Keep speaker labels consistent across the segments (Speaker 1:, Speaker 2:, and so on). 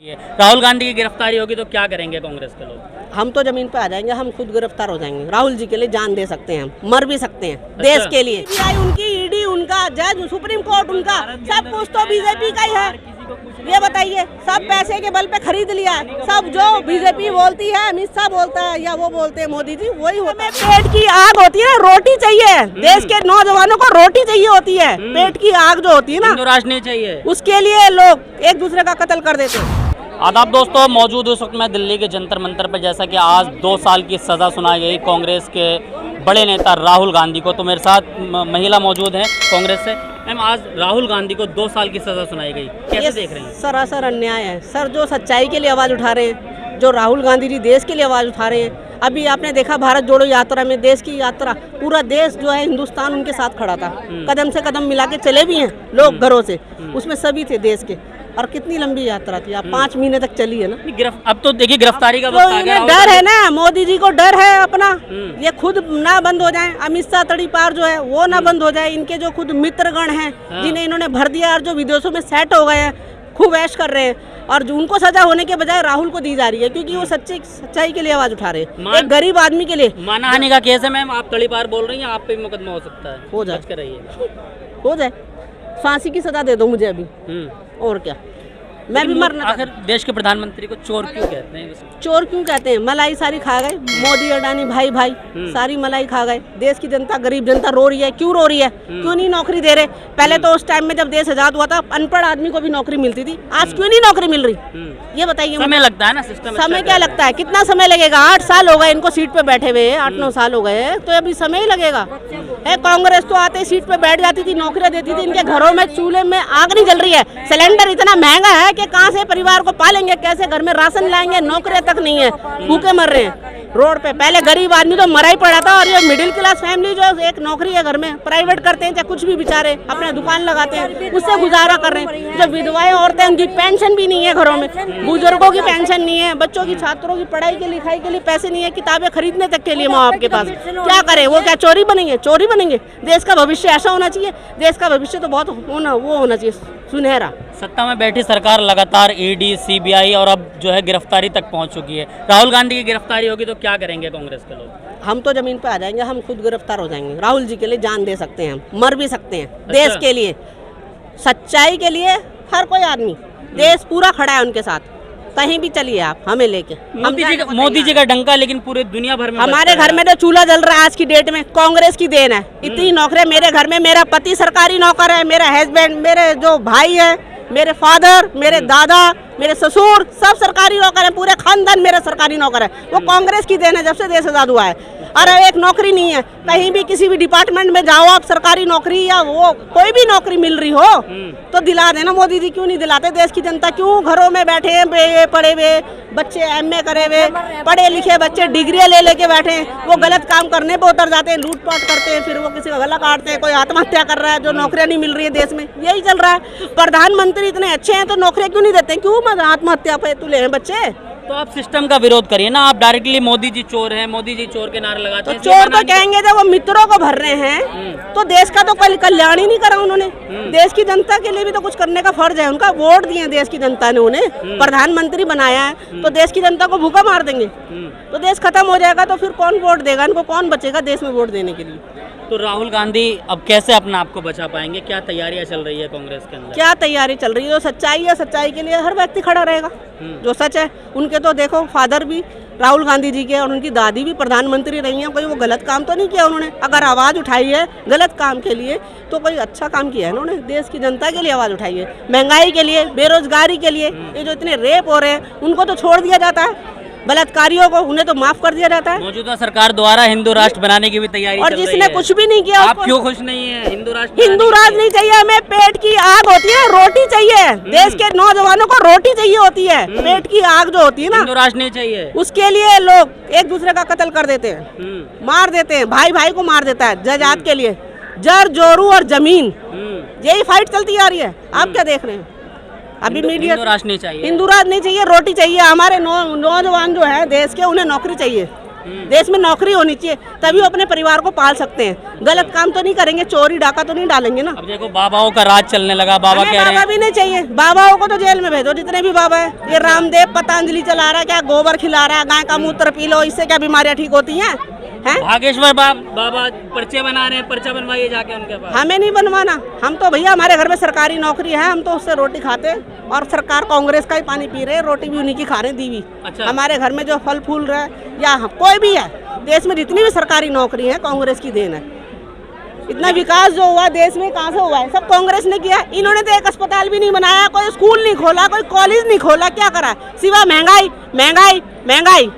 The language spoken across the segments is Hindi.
Speaker 1: राहुल गांधी की गिरफ्तारी होगी तो क्या करेंगे कांग्रेस के लोग?
Speaker 2: हम तो जमीन पे आ जाएंगे, हम खुद गिरफ्तार हो जाएंगे। राहुल जी के लिए जान दे सकते हैं, मर भी सकते हैं देश के लिए। सीबीआई उनकी, ईडी उनका, जज सुप्रीम कोर्ट उनका, सब कुछ तो बीजेपी का ही है। ये बताइए, सब पैसे के बल पे खरीद लिया है। सब जो बीजेपी बोलती है, अमित शाह बोलता है या वो बोलते हैं मोदी जी, वही होता है। पेट की आग होती है, रोटी चाहिए। देश के नौजवानों को रोटी चाहिए होती है। पेट की आग जो होती है ना,
Speaker 1: हिंदू राष्ट्र नहीं चाहिए,
Speaker 2: उसके लिए लोग एक दूसरे का कत्ल कर देते हैं।
Speaker 1: आदाब दोस्तों, मौजूद उस वक्त मैं दिल्ली के जंतर मंतर पर, जैसा कि आज 2 साल की सज़ा सुनाई गई कांग्रेस के बड़े नेता राहुल गांधी को। तो मेरे साथ महिला मौजूद हैं कांग्रेस से। मैम, आज राहुल गांधी को 2 साल की सज़ा सुनाई गई, कैसे देख रहे हैं?
Speaker 2: सरासर अन्याय है सर। जो सच्चाई के लिए आवाज़ उठा रहे हैं, जो राहुल गांधी जी देश के लिए आवाज़ उठा रहे हैं। अभी आपने देखा भारत जोड़ो यात्रा में, देश की यात्रा, पूरा देश जो है हिंदुस्तान उनके साथ खड़ा था। कदम से कदम मिला के चले भी हैं लोग घरों से, उसमें सभी थे देश के। और कितनी लंबी यात्रा थी, आप 5 महीने तक चली है ना।
Speaker 1: अब तो देखिए गिरफ्तारी का वक्त आ गया।
Speaker 2: डर है ना, मोदी जी को डर है अपना, ये खुद ना बंद हो जाए। अमित शाह तड़ीपार जो है वो ना बंद हो जाए। इनके जो खुद मित्रगण हैं, जिन्हें इन्होंने भर दिया और जो विदेशों में सेट हो गए हैं, खूब ऐश कर रहे हैं, और जो उनको सजा होने के बजाय राहुल को दी जा रही है, क्योंकि वो सच्चाई के लिए आवाज उठा रहे हैं, एक गरीब आदमी के लिए।
Speaker 1: मानहानि का केस है मैम, आप तड़ीपार बोल रही हैं, आप पे भी मुकदमा हो सकता है।
Speaker 2: हो जाए,
Speaker 1: बच कर रहिए,
Speaker 2: हो जाए, फांसी की सजा दे दो मुझे अभी, और क्या। मैं भी मरना।
Speaker 1: आखिर देश के प्रधानमंत्री को चोर क्यों कहते हैं?
Speaker 2: चोर क्यों कहते हैं? मलाई सारी खा गए मोदी अडानी भाई भाई, सारी मलाई खा गए। देश की जनता, गरीब जनता रो रही है। क्यों रो रही है? क्यों नहीं नौकरी दे रहे? पहले तो उस टाइम में जब देश आजाद हुआ था, अनपढ़ आदमी को भी नौकरी मिलती थी। आज क्यों नहीं नौकरी मिल रही? ये बताइए।
Speaker 1: समय लगता है ना, सिस्टम
Speaker 2: समय क्या लगता है? कितना समय लगेगा? 8 साल हो गए इनको सीट पे बैठे हुए, 8-9 साल हो गए, तो अभी समय ही लगेगा। कांग्रेस तो आते सीट पे बैठ जाती थी, नौकरियां देती थी। इनके घरों में चूल्हे में आग नहीं जल रही है। सिलेंडर इतना महंगा है कि कहाँ से परिवार को पालेंगे, कैसे घर में राशन लाएंगे? नौकरियां तक नहीं है, भूखे मर रहे हैं रोड पे। पहले गरीब आदमी तो मरा ही पड़ा था, और ये मिडिल क्लास फैमिली जो एक नौकरी है घर में, प्राइवेट करते हैं चाहे कुछ भी, बेचारे अपने दुकान लगाते हैं, उससे गुजारा कर रहे हैं। जो विधवाएं औरतें, उनकी पेंशन भी नहीं है घरों में, बुजुर्गों की पेंशन नहीं है, बच्चों की, छात्रों की पढ़ाई के लिखाई के लिए पैसे नहीं है, किताबें खरीदने तक के लिए माँ बाप के पास। क्या करें? वो क्या चोरी बनेंगे? चोरी बनेंगे? देश का भविष्य ऐसा होना चाहिए। देश का भविष्य तो बहुत होना चाहिए सुनहरा।
Speaker 1: सत्ता में बैठी सरकार लगातार ईडी, सीबीआई और अब जो है गिरफ्तारी तक पहुंच चुकी है। राहुल गांधी की गिरफ्तारी होगी तो क्या करेंगे कांग्रेस के लोग?
Speaker 2: हम तो जमीन पे आ जाएंगे, हम खुद गिरफ्तार हो जाएंगे। राहुल जी के लिए जान दे सकते हैं, मर भी सकते हैं देश के लिए, सच्चाई के लिए। हर कोई आदमी, देश पूरा खड़ा है उनके साथ। कहीं भी चलिए आप, हमें लेके।
Speaker 1: मोदी जी का डंका लेकिन पूरे दुनिया भर में
Speaker 2: हमारे घर में तो चूल्हा जल रहा है आज की डेट में, कांग्रेस की देन है। इतनी नौकरियां मेरे घर में, मेरा पति सरकारी नौकर है, मेरा हस्बैंड, मेरे जो भाई है, मेरे फादर, मेरे दादा, मेरे ससुर, सब सरकारी नौकर है। पूरे खानदान मेरा सरकारी नौकर है। वो कांग्रेस की देन है जब से देश आजाद हुआ है। और एक नौकरी नहीं है, कहीं भी किसी भी डिपार्टमेंट में जाओ आप, सरकारी नौकरी या वो कोई भी नौकरी मिल रही हो तो दिला देना। मोदी जी क्यों नहीं दिलाते? देश की जनता क्यों घरों में बैठे हैं, पढ़े हुए बच्चे, MA करे हुए, पढ़े लिखे बच्चे डिग्रियां ले लेके बैठे हैं। वो गलत काम करने पे उतर जाते हैं, लूटपाट करते हैं, फिर वो किसी का गला काटते हैं, कोई आत्महत्या कर रहा है, जो नौकरियां नहीं मिल रही है देश में। यही चल रहा है। प्रधानमंत्री इतने अच्छे हैं तो नौकरियां क्यों नहीं देते? क्यों आत्महत्या पे तुले हैं बच्चे?
Speaker 1: तो आप सिस्टम का विरोध करिए ना। आप डायरेक्टली मोदी जी चोर हैं, मोदी जी चोर के नारे लगाते हैं।
Speaker 2: तो चोर तो कहेंगे जब वो मित्रों को भर रहे हैं, तो देश का तो कोई कल्याण ही नहीं करा उन्होंने। देश की जनता के लिए भी तो कुछ करने का फर्ज है उनका। वोट दिए देश की जनता ने उन्हें, प्रधानमंत्री बनाया है, तो देश की जनता को भूखा मार देंगे तो देश खत्म हो जाएगा। तो फिर कौन वोट देगा इनको? कौन बचेगा देश में वोट देने के लिए?
Speaker 1: तो राहुल गांधी अब कैसे अपना आप को बचा पाएंगे? क्या तैयारियां चल रही है कांग्रेस के अंदर?
Speaker 2: क्या तैयारी चल रही है? जो सच्चाई है, सच्चाई के लिए हर व्यक्ति खड़ा रहेगा। जो सच है, उनके तो देखो फादर भी राहुल गांधी जी के और उनकी दादी भी प्रधानमंत्री रही हैं। कोई वो गलत काम तो नहीं किया उन्होंने। अगर आवाज़ उठाई है गलत काम के लिए तो कोई अच्छा काम किया है उन्होंने। देश की जनता के लिए आवाज़ उठाई है, महंगाई के लिए, बेरोजगारी के लिए। ये जो इतने रेप हो रहे हैं उनको तो छोड़ दिया जाता है, बलात्कारियों को उन्हें तो माफ कर दिया जाता है।
Speaker 1: मौजूदा सरकार द्वारा हिंदू राष्ट्र बनाने की भी तैयारी
Speaker 2: और जिसने कुछ भी नहीं किया,
Speaker 1: आप क्यों खुश नहीं है? हिंदू राष्ट्र
Speaker 2: नहीं चाहिए हमें। पेट की आग होती है, रोटी चाहिए। देश के नौजवानों को रोटी चाहिए होती है। पेट की आग जो होती है ना,
Speaker 1: हिंदू राष्ट्र नहीं चाहिए।
Speaker 2: उसके लिए लोग एक दूसरे का कत्ल कर देते हैं, मार देते हैं, भाई भाई को मार देता है जायदाद के लिए। जर जोरू और जमीन, यही फाइट चलती आ रही है। आप क्या देख रहे हैं? अभी मीडिया
Speaker 1: हिंदू राष्ट्र नहीं चाहिए,
Speaker 2: हिंदू राज नहीं चाहिए, रोटी चाहिए। हमारे नौजवान जो है देश के, उन्हें नौकरी चाहिए। देश में नौकरी होनी चाहिए, तभी वो अपने परिवार को पाल सकते हैं। गलत काम तो नहीं करेंगे, चोरी डाका तो नहीं डालेंगे ना।
Speaker 1: अब देखो बाबाओं का राज चलने लगा, बाबा
Speaker 2: हमें
Speaker 1: कह रहे
Speaker 2: बाबा
Speaker 1: हैं
Speaker 2: भी नहीं चाहिए, बाबाओं को तो जेल में भेजो, जितने भी बाबा है। ये रामदेव पतंजलि चला रहा है, क्या गोबर खिला रहा है, गाय का मूत्र पी लो, इससे क्या बीमारियां ठीक होती हैं? हैं?
Speaker 1: भागेश्वर बाबा पर्चे बना रहे हैं, पर्चा बनवाइए जाके उनके पास।
Speaker 2: हमें नहीं बनवाना, हम तो भैया हमारे घर में सरकारी नौकरी है, हम तो उससे रोटी खाते हैं और सरकार कांग्रेस का ही पानी पी रहे हैं, रोटी भी उन्हीं की खा रहे हैं दीवी।
Speaker 1: अच्छा।
Speaker 2: हमारे घर में जो फल फूल रहा है या कोई भी है, देश में जितनी भी सरकारी नौकरी है कांग्रेस की देन है। इतना विकास जो हुआ देश में कहाँ से हुआ है? सब कांग्रेस ने किया। इन्होंने तो एक अस्पताल भी नहीं बनाया, कोई स्कूल नहीं खोला, कोई कॉलेज नहीं खोला, क्या करा? सिवा महंगाई महंगाई महंगाई,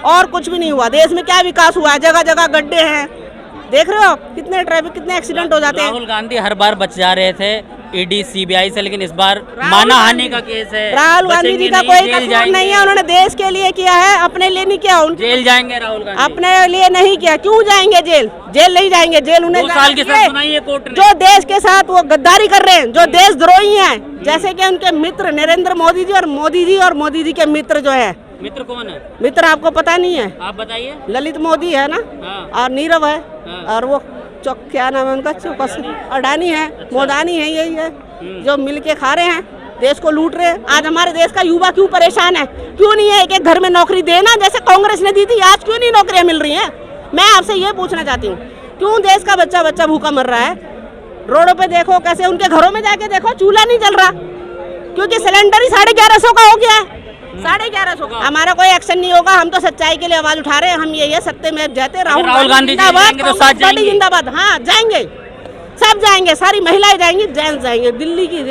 Speaker 2: और कुछ भी नहीं हुआ। देश में क्या विकास हुआ है? जगह जगह गड्ढे हैं, देख रहे हो कितने ट्रैफिक, कितने एक्सीडेंट हो जाते हैं।
Speaker 1: राहुल गांधी हर बार बच जा रहे थे ईडी सीबीआई से, लेकिन इस बार मानहानि का केस है।
Speaker 2: राहुल गांधी जी का कोई कसूर नहीं है, उन्होंने देश के लिए किया है, अपने लिए नहीं किया।
Speaker 1: जेल जाएंगे राहुल गांधी,
Speaker 2: अपने लिए नहीं किया, क्यों जाएंगे जेल? जेल नहीं जाएंगे, जेल उन्हें
Speaker 1: 2 साल की सजा सुनाई है कोर्ट ने।
Speaker 2: जो देश के साथ वो गद्दारी कर रहे हैं, जो देशद्रोही हैं, जैसे कि उनके मित्र नरेंद्र मोदी जी और मोदी जी के मित्र जो है।
Speaker 1: मित्र कौन है?
Speaker 2: मित्र आपको पता नहीं है?
Speaker 1: आप बताइए।
Speaker 2: ललित मोदी है ना,
Speaker 1: हाँ।
Speaker 2: और नीरव है,
Speaker 1: हाँ।
Speaker 2: और वो क्या नाम है उनका, अडानी है, मोदानी है, यही है जो मिलके खा रहे हैं, देश को लूट रहे हैं। आज हमारे देश का युवा क्यों परेशान है? क्यों नहीं है एक एक घर में नौकरी देना, जैसे कांग्रेस ने दी थी? आज क्यों नहीं नौकरियां मिल रही हैं? मैं आपसे ये पूछना चाहती हूँ, क्यों देश का बच्चा बच्चा भूखा मर रहा है? रोडों पे देखो कैसे, उनके घरों में जाके देखो चूल्हा नहीं जल रहा, क्योंकि सिलेंडर ही 1150 का हो गया है। 1150 का। हमारा कोई एक्शन नहीं होगा, हम तो सच्चाई के लिए आवाज उठा रहे हैं। हम ये सत्य में जाते,
Speaker 1: राहुल गांधी जिंदाबाद, तो साथ जाएंगे।
Speaker 2: जिंदाबाद, हाँ जाएंगे, सब जाएंगे, सारी महिलाएं जाएंगी, जेंट्स जाएंगे, दिल्ली की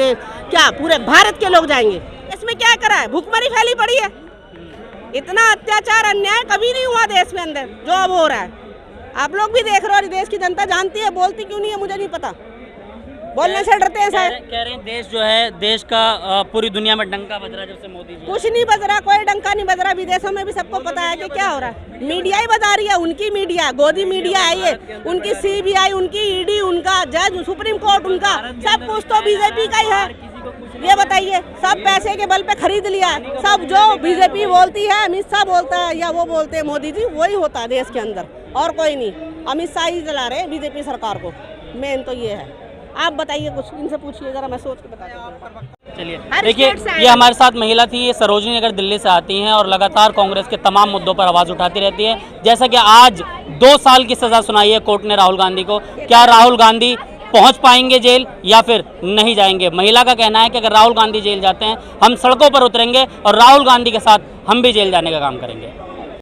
Speaker 2: क्या पूरे भारत के लोग जाएंगे। इसमें क्या करा है? भूखमरी फैली पड़ी है। इतना अत्याचार अन्याय कभी नहीं हुआ देश में अंदर जो अब हो रहा है। आप लोग भी देख रहे हो, देश की जनता जानती है, बोलती क्यों नहीं है मुझे नहीं पता, बोलने से डरते हैं शायद।
Speaker 1: कह रहे हैं देश जो है, देश का पूरी दुनिया में डंका बज रहा है जब से मोदी जी।
Speaker 2: कुछ नहीं बज रहा, कोई डंका नहीं बज रहा। विदेशों में भी सबको पता है कि क्या हो रहा है। मीडिया ही बता रही है, उनकी मीडिया, गोदी मीडिया है ये, उनकी सीबीआई, उनकी ईडी, उनका जज, सुप्रीम कोर्ट, उनका सब कुछ तो बीजेपी का ही है। ये बताइए, सब पैसे के बल पे खरीद लिया है। सब जो बीजेपी बोलती है, अमित शाह बोलता है या वो बोलते हैं मोदी जी, वही होता है देश के अंदर, और कोई नहीं। अमित शाह ही चला रहे हैं बीजेपी सरकार को, मेन तो ये है। आप बताइए कुछ, इनसे पूछिए जरा, मैं सोच के बताती हूँ।
Speaker 1: चलिए देखिए, ये हमारे साथ महिला थी, ये सरोजनी नगर दिल्ली से आती हैं और लगातार कांग्रेस के तमाम मुद्दों पर आवाज़ उठाती रहती है। जैसा कि आज 2 साल की सज़ा सुनाई है कोर्ट ने राहुल गांधी को। क्या राहुल गांधी पहुंच पाएंगे जेल या फिर नहीं जाएंगे? महिला का कहना है कि अगर राहुल गांधी जेल जाते हैं, हम सड़कों पर उतरेंगे और राहुल गांधी के साथ हम भी जेल जाने का काम करेंगे।